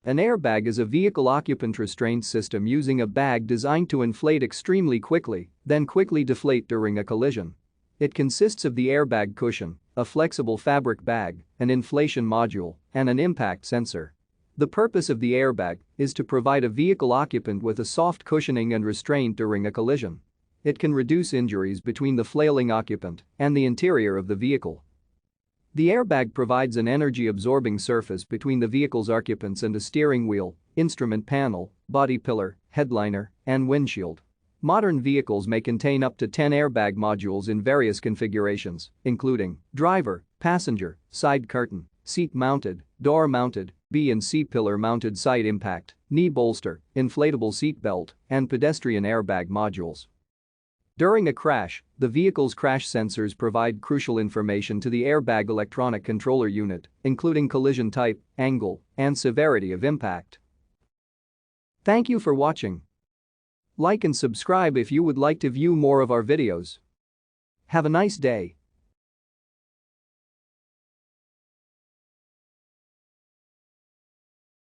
An airbag is a vehicle occupant restraint system using a bag designed to inflate extremely quickly, then quickly deflate during a collision. It consists of the airbag cushion, a flexible fabric bag, an inflation module, and an impact sensor. The purpose of the airbag is to provide a vehicle occupant with a soft cushioning and restraint during a collision. It can reduce injuries between the flailing occupant and the interior of the vehicle. The airbag provides an energy-absorbing surface between the vehicle's occupants and the steering wheel, instrument panel, body pillar, headliner, and windshield. Modern vehicles may contain up to 10 airbag modules in various configurations, including driver, passenger, side curtain, seat-mounted, door-mounted, B and C pillar-mounted side impact, knee bolster, inflatable seat belt, and pedestrian airbag modules. During a crash, the vehicle's crash sensors provide crucial information to the airbag electronic controller unit, including collision type, angle, and severity of impact. Thank you for watching. Like and subscribe if you would like to view more of our videos. Have a nice day.